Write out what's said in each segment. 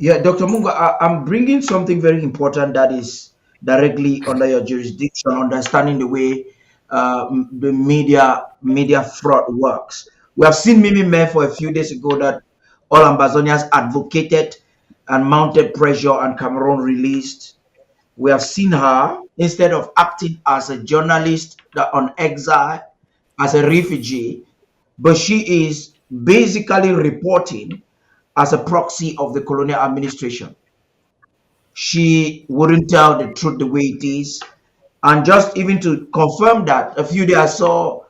Yeah, Dr. Munga, I'm bringing something very important that is directly under your jurisdiction, understanding the way the media fraud works. We have seen Mimi May for a few days ago that all Ambazonians advocated and mounted pressure and Cameroon released. We have seen her, instead of acting as a journalist on exile, as a refugee, but she is basically reporting as a proxy of the colonial administration. She wouldn't tell the truth the way it is. And just even to confirm that, a few days I saw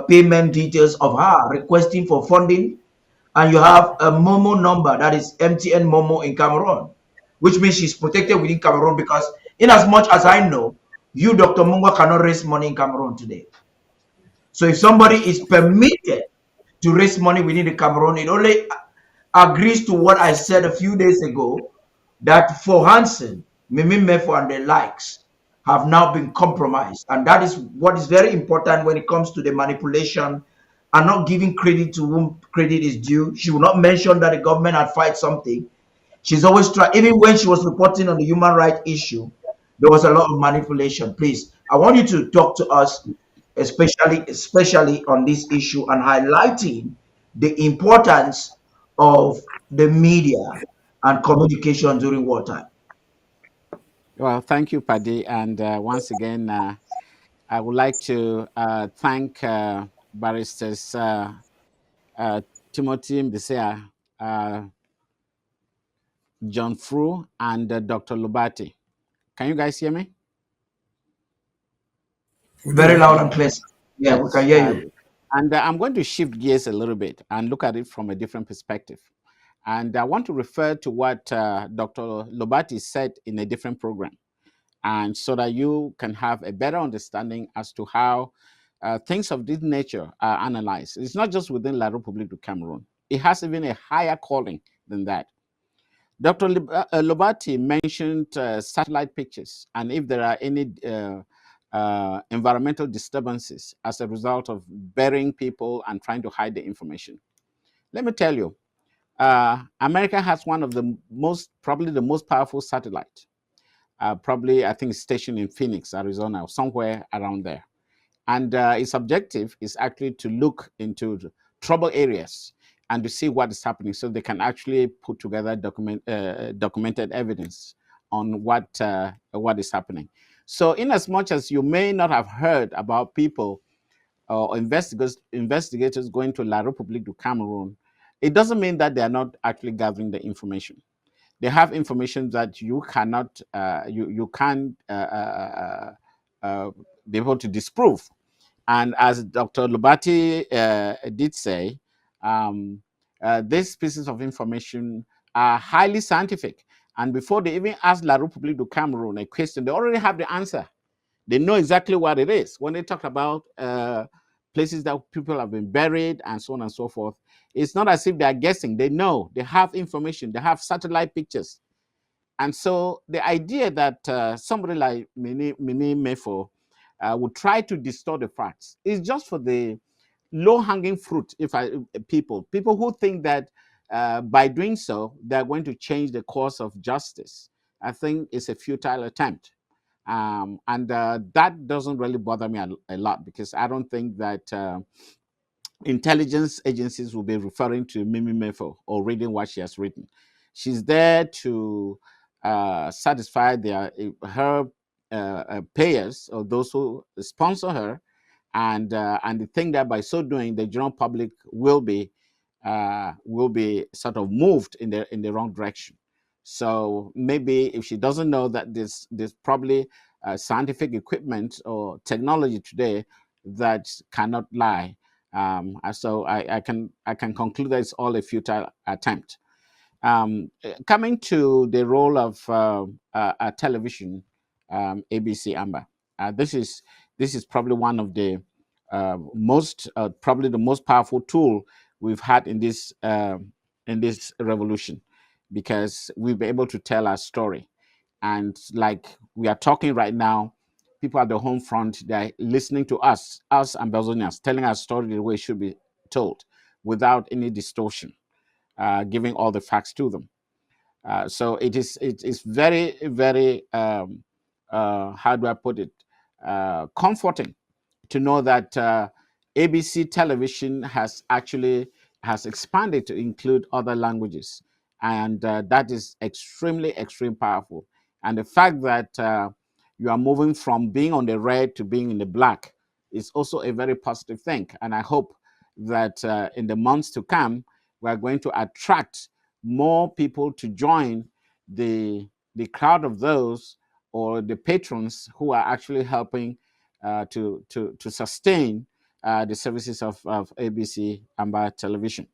payment details of her requesting for funding, and you have a Momo number that is MTN Momo in Cameroon, which means she's protected within Cameroon because, in as much as I know, you, Dr. Mungwa, cannot raise money in Cameroon today. So if somebody is permitted to raise money within the Cameroon, it only agrees to what I said a few days ago that for Hansen, Mimi Mefo and the likes have now been compromised. And that is what is very important when it comes to the manipulation and not giving credit to whom credit is due. She will not mention that the government had fight something. She's always trying, even when she was reporting on the human rights issue, there was a lot of manipulation. Please, I want you to talk to us, especially on this issue and highlighting the importance of the media and communication during wartime. Well, thank you, Paddy. And once again, I would like to thank barristers Timothy Mbisea, John Fru, and Dr. Lubati. Can you guys hear me? We do, Very yeah. loud and clear. Yeah, we can Yes. hear you. And I'm going to shift gears a little bit and look at it from a different perspective. And I want to refer to what Dr. Lobati said in a different program, and so that you can have a better understanding as to how things of this nature are analyzed. It's not just within La République du Cameroon. It has even a higher calling than that. Dr. Lobati mentioned satellite pictures and if there are any environmental disturbances as a result of burying people and trying to hide the information. Let me tell you, America has one of the probably the most powerful satellite. Probably, I think, stationed in Phoenix, Arizona, or somewhere around there. And its objective is actually to look into the trouble areas and to see what is happening so they can actually put together documented evidence on what is happening. So in as much as you may not have heard about people or investigators going to La République du Cameroon, it doesn't mean that they are not actually gathering the information. They have information that you cannot, you can't be able to disprove. And as Dr. Lubati did say, um, these pieces of information are highly scientific. And before they even ask La République du Cameroon a question, they already have the answer. They know exactly what it is. When they talk about places that people have been buried and so on and so forth, it's not as if they are guessing. They know, they have information, they have satellite pictures. And so the idea that somebody like Mini Mefo would try to distort the facts is just for the low-hanging fruit. People who think that by doing so they're going to change the course of justice, I think it's a futile attempt. And that doesn't really bother me a lot because I don't think that intelligence agencies will be referring to Mimi Mefo or reading what she has written. She's there to satisfy her payers or those who sponsor her, and they think that by so doing, the general public will be sort of moved in the wrong direction. So maybe if she doesn't know that there's probably scientific equipment or technology today that cannot lie. So I can conclude that it's all a futile attempt. Coming to the role of television, ABC Amba, this is probably one of the probably the most powerful tool we've had in this revolution, because we've been able to tell our story. And like we are talking right now, people at the home front, they're listening to us Ambazonians, telling our story the way it should be told without any distortion, giving all the facts to them. So it is very, very, how do I put it, comforting to know that ABC television has expanded to include other languages, and that is extremely powerful. And the fact that you are moving from being on the red to being in the black is also a very positive thing. And I hope that in the months to come, we are going to attract more people to join the crowd of those, or the patrons who are actually helping to sustain the services of ABC Amba Television.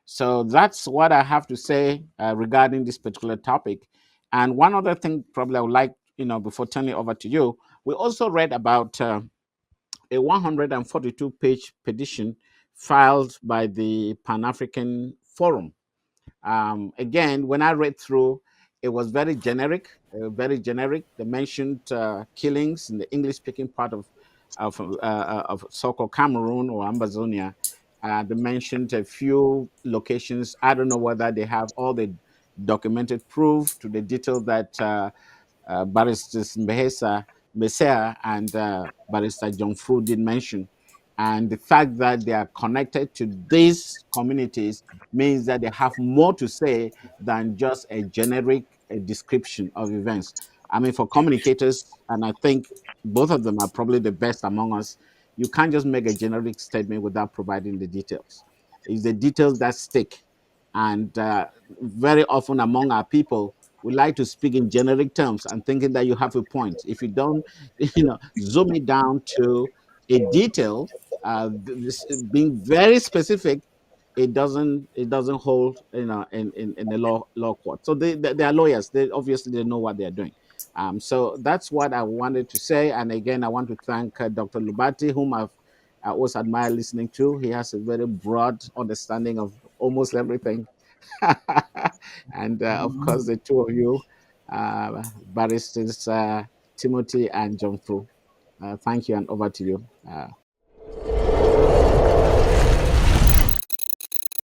So that's what I have to say regarding this particular topic. And one other thing, probably I would like, before turning it over to you, we also read about a 142-page petition filed by the Pan African Forum. Again, when I read through, it was very generic, very generic. They mentioned killings in the English-speaking part of so-called Cameroon or Ambazonia. They mentioned a few locations. I don't know whether they have all the documented proof to the detail that Barristers Mbesa and Barrister John Fu did mention. And the fact that they are connected to these communities means that they have more to say than just a generic description of events. I mean, for communicators, and I think both of them are probably the best among us, you can't just make a generic statement without providing the details. It's the details that stick. And very often among our people, we like to speak in generic terms and thinking that you have a point. If you don't, zoom it down to a detail, being very specific, it doesn't hold in the law court. So they are lawyers. They obviously they know what they are doing. So that's what I wanted to say. And again, I want to thank Dr. Lubati, whom I always admire listening to. He has a very broad understanding of almost everything. And of course, the two of you, barristers Timothy and John Fu. Thank you, and over to you.